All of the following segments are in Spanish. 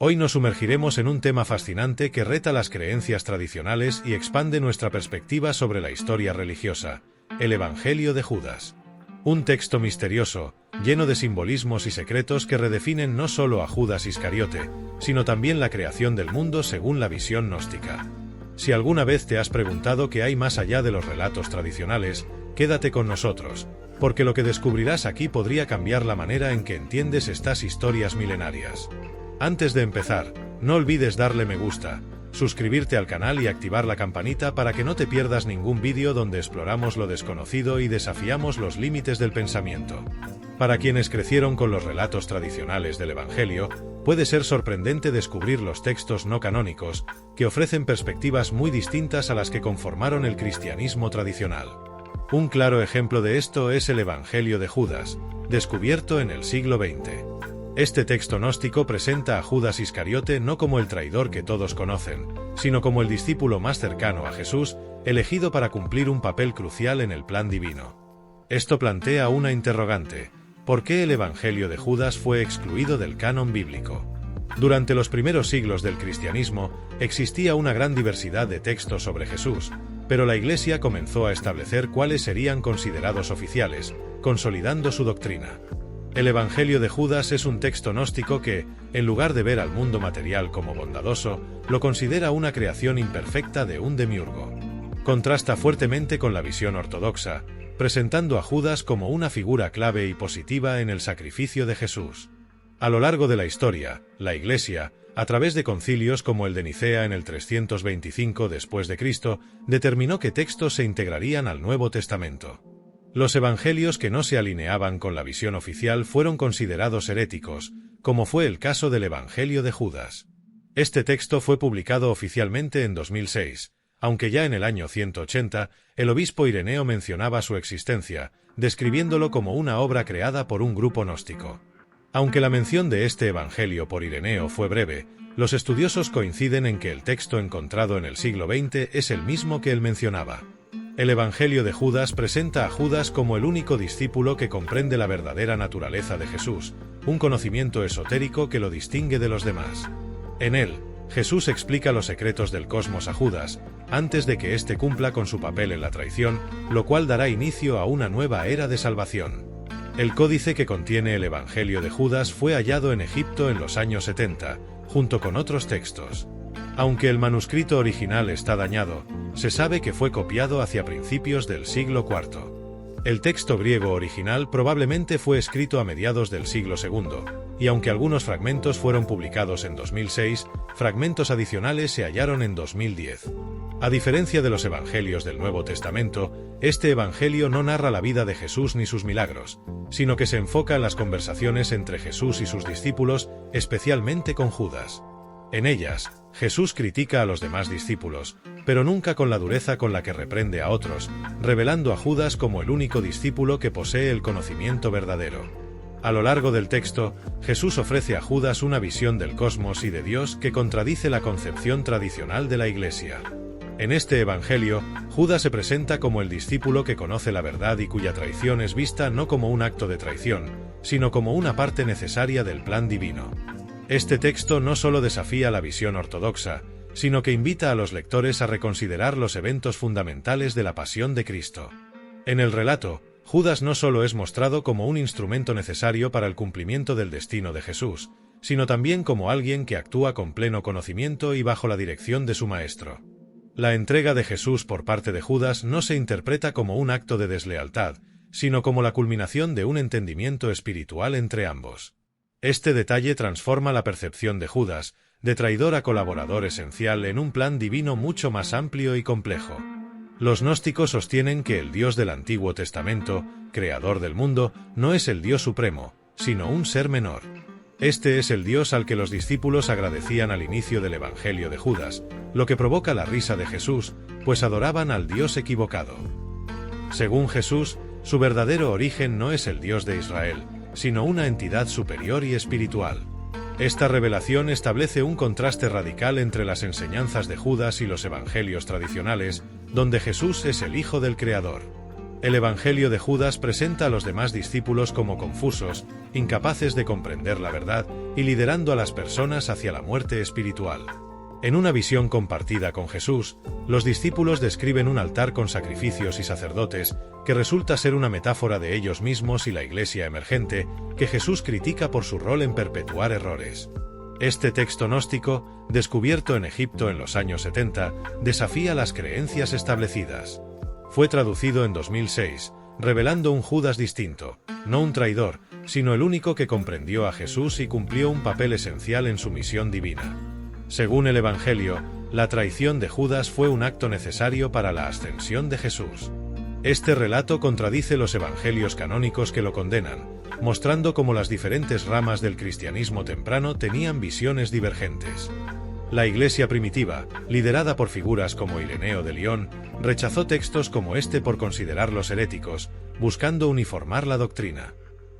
Hoy nos sumergiremos en un tema fascinante que reta las creencias tradicionales y expande nuestra perspectiva sobre la historia religiosa, el Evangelio de Judas. Un texto misterioso, lleno de simbolismos y secretos que redefinen no solo a Judas Iscariote, sino también la creación del mundo según la visión gnóstica. Si alguna vez te has preguntado qué hay más allá de los relatos tradicionales, quédate con nosotros, porque lo que descubrirás aquí podría cambiar la manera en que entiendes estas historias milenarias. Antes de empezar, no olvides darle me gusta, suscribirte al canal y activar la campanita para que no te pierdas ningún vídeo donde exploramos lo desconocido y desafiamos los límites del pensamiento. Para quienes crecieron con los relatos tradicionales del Evangelio, puede ser sorprendente descubrir los textos no canónicos, que ofrecen perspectivas muy distintas a las que conformaron el cristianismo tradicional. Un claro ejemplo de esto es el Evangelio de Judas, descubierto en el siglo XX. Este texto gnóstico presenta a Judas Iscariote no como el traidor que todos conocen, sino como el discípulo más cercano a Jesús, elegido para cumplir un papel crucial en el plan divino. Esto plantea una interrogante: ¿por qué el Evangelio de Judas fue excluido del canon bíblico? Durante los primeros siglos del cristianismo, existía una gran diversidad de textos sobre Jesús, pero la Iglesia comenzó a establecer cuáles serían considerados oficiales, consolidando su doctrina. El Evangelio de Judas es un texto gnóstico que, en lugar de ver al mundo material como bondadoso, lo considera una creación imperfecta de un demiurgo. Contrasta fuertemente con la visión ortodoxa, presentando a Judas como una figura clave y positiva en el sacrificio de Jesús. A lo largo de la historia, la Iglesia, a través de concilios como el de Nicea en el 325 después de Cristo, determinó qué textos se integrarían al Nuevo Testamento. Los evangelios que no se alineaban con la visión oficial fueron considerados heréticos, como fue el caso del Evangelio de Judas. Este texto fue publicado oficialmente en 2006, aunque ya en el año 180, el obispo Ireneo mencionaba su existencia, describiéndolo como una obra creada por un grupo gnóstico. Aunque la mención de este evangelio por Ireneo fue breve, los estudiosos coinciden en que el texto encontrado en el siglo XX es el mismo que él mencionaba. El Evangelio de Judas presenta a Judas como el único discípulo que comprende la verdadera naturaleza de Jesús, un conocimiento esotérico que lo distingue de los demás. En él, Jesús explica los secretos del cosmos a Judas, antes de que éste cumpla con su papel en la traición, lo cual dará inicio a una nueva era de salvación. El códice que contiene el Evangelio de Judas fue hallado en Egipto en los años 70, junto con otros textos. Aunque el manuscrito original está dañado, se sabe que fue copiado hacia principios del siglo IV. El texto griego original probablemente fue escrito a mediados del siglo II, y aunque algunos fragmentos fueron publicados en 2006, fragmentos adicionales se hallaron en 2010. A diferencia de los evangelios del Nuevo Testamento, este evangelio no narra la vida de Jesús ni sus milagros, sino que se enfoca en las conversaciones entre Jesús y sus discípulos, especialmente con Judas. En ellas, Jesús critica a los demás discípulos, pero nunca con la dureza con la que reprende a otros, revelando a Judas como el único discípulo que posee el conocimiento verdadero. A lo largo del texto, Jesús ofrece a Judas una visión del cosmos y de Dios que contradice la concepción tradicional de la Iglesia. En este evangelio, Judas se presenta como el discípulo que conoce la verdad y cuya traición es vista no como un acto de traición, sino como una parte necesaria del plan divino. Este texto no solo desafía la visión ortodoxa, sino que invita a los lectores a reconsiderar los eventos fundamentales de la pasión de Cristo. En el relato, Judas no solo es mostrado como un instrumento necesario para el cumplimiento del destino de Jesús, sino también como alguien que actúa con pleno conocimiento y bajo la dirección de su maestro. La entrega de Jesús por parte de Judas no se interpreta como un acto de deslealtad, sino como la culminación de un entendimiento espiritual entre ambos. Este detalle transforma la percepción de Judas, de traidor a colaborador esencial, en un plan divino mucho más amplio y complejo. Los gnósticos sostienen que el Dios del Antiguo Testamento, creador del mundo, no es el Dios supremo, sino un ser menor. Este es el Dios al que los discípulos agradecían al inicio del Evangelio de Judas, lo que provoca la risa de Jesús, pues adoraban al Dios equivocado. Según Jesús, su verdadero origen no es el Dios de Israel, sino una entidad superior y espiritual. Esta revelación establece un contraste radical entre las enseñanzas de Judas y los evangelios tradicionales, donde Jesús es el Hijo del Creador. El Evangelio de Judas presenta a los demás discípulos como confusos, incapaces de comprender la verdad y liderando a las personas hacia la muerte espiritual. En una visión compartida con Jesús, los discípulos describen un altar con sacrificios y sacerdotes, que resulta ser una metáfora de ellos mismos y la iglesia emergente, que Jesús critica por su rol en perpetuar errores. Este texto gnóstico, descubierto en Egipto en los años 70, desafía las creencias establecidas. Fue traducido en 2006, revelando un Judas distinto, no un traidor, sino el único que comprendió a Jesús y cumplió un papel esencial en su misión divina. Según el Evangelio, la traición de Judas fue un acto necesario para la ascensión de Jesús. Este relato contradice los evangelios canónicos que lo condenan, mostrando cómo las diferentes ramas del cristianismo temprano tenían visiones divergentes. La Iglesia primitiva, liderada por figuras como Ireneo de Lyon, rechazó textos como este por considerarlos heréticos, buscando uniformar la doctrina.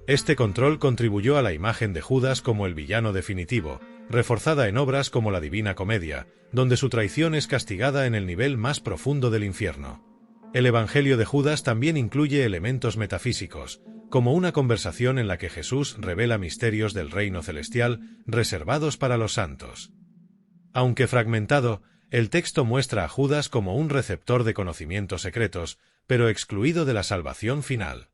Este control contribuyó a la imagen de Judas como el villano definitivo, reforzada en obras como la Divina Comedia, donde su traición es castigada en el nivel más profundo del infierno. El Evangelio de Judas también incluye elementos metafísicos, como una conversación en la que Jesús revela misterios del reino celestial reservados para los santos. Aunque fragmentado, el texto muestra a Judas como un receptor de conocimientos secretos, pero excluido de la salvación final.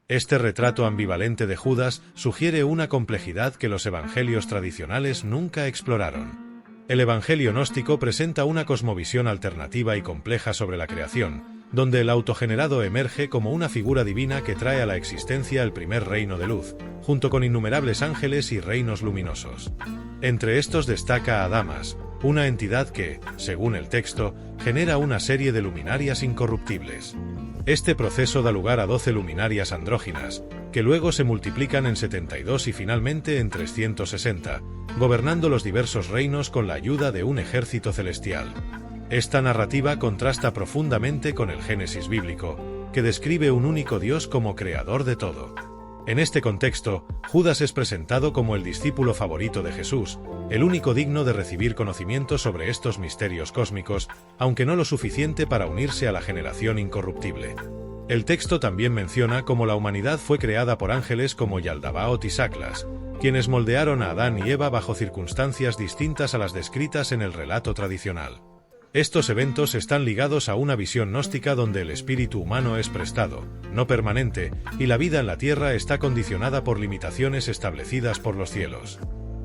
Este retrato ambivalente de Judas sugiere una complejidad que los evangelios tradicionales nunca exploraron. El evangelio gnóstico presenta una cosmovisión alternativa y compleja sobre la creación, donde el autogenerado emerge como una figura divina que trae a la existencia el primer reino de luz, junto con innumerables ángeles y reinos luminosos. Entre estos destaca a Adamas, una entidad que, según el texto, genera una serie de luminarias incorruptibles. Este proceso da lugar a 12 luminarias andróginas, que luego se multiplican en 72 y finalmente en 360, gobernando los diversos reinos con la ayuda de un ejército celestial. Esta narrativa contrasta profundamente con el Génesis bíblico, que describe un único Dios como creador de todo. En este contexto, Judas es presentado como el discípulo favorito de Jesús, el único digno de recibir conocimiento sobre estos misterios cósmicos, aunque no lo suficiente para unirse a la generación incorruptible. El texto también menciona cómo la humanidad fue creada por ángeles como Yaldabaoth y Saclas, quienes moldearon a Adán y Eva bajo circunstancias distintas a las descritas en el relato tradicional. Estos eventos están ligados a una visión gnóstica donde el espíritu humano es prestado, no permanente, y la vida en la tierra está condicionada por limitaciones establecidas por los cielos.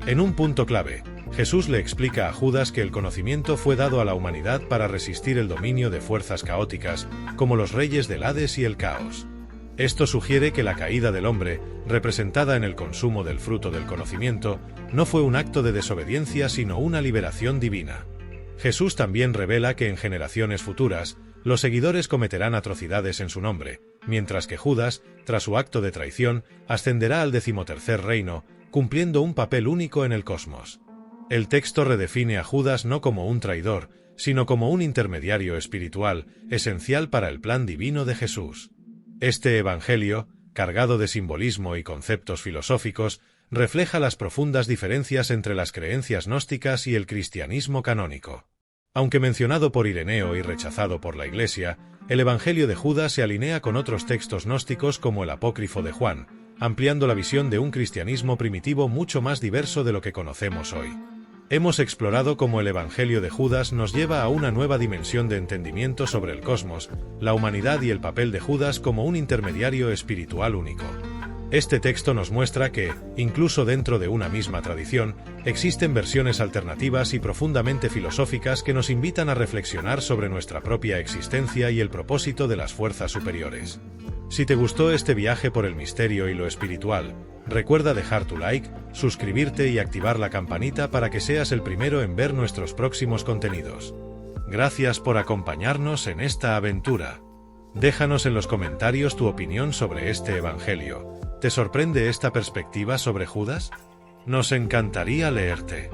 En un punto clave, Jesús le explica a Judas que el conocimiento fue dado a la humanidad para resistir el dominio de fuerzas caóticas, como los reyes del Hades y el caos. Esto sugiere que la caída del hombre, representada en el consumo del fruto del conocimiento, no fue un acto de desobediencia sino una liberación divina. Jesús también revela que en generaciones futuras, los seguidores cometerán atrocidades en su nombre, mientras que Judas, tras su acto de traición, ascenderá al 13º reino, cumpliendo un papel único en el cosmos. El texto redefine a Judas no como un traidor, sino como un intermediario espiritual, esencial para el plan divino de Jesús. Este evangelio, cargado de simbolismo y conceptos filosóficos, refleja las profundas diferencias entre las creencias gnósticas y el cristianismo canónico. Aunque mencionado por Ireneo y rechazado por la Iglesia, el Evangelio de Judas se alinea con otros textos gnósticos como el Apócrifo de Juan, ampliando la visión de un cristianismo primitivo mucho más diverso de lo que conocemos hoy. Hemos explorado cómo el Evangelio de Judas nos lleva a una nueva dimensión de entendimiento sobre el cosmos, la humanidad y el papel de Judas como un intermediario espiritual único. Este texto nos muestra que, incluso dentro de una misma tradición, existen versiones alternativas y profundamente filosóficas que nos invitan a reflexionar sobre nuestra propia existencia y el propósito de las fuerzas superiores. Si te gustó este viaje por el misterio y lo espiritual, recuerda dejar tu like, suscribirte y activar la campanita para que seas el primero en ver nuestros próximos contenidos. Gracias por acompañarnos en esta aventura. Déjanos en los comentarios tu opinión sobre este evangelio. ¿Te sorprende esta perspectiva sobre Judas? Nos encantaría leerte.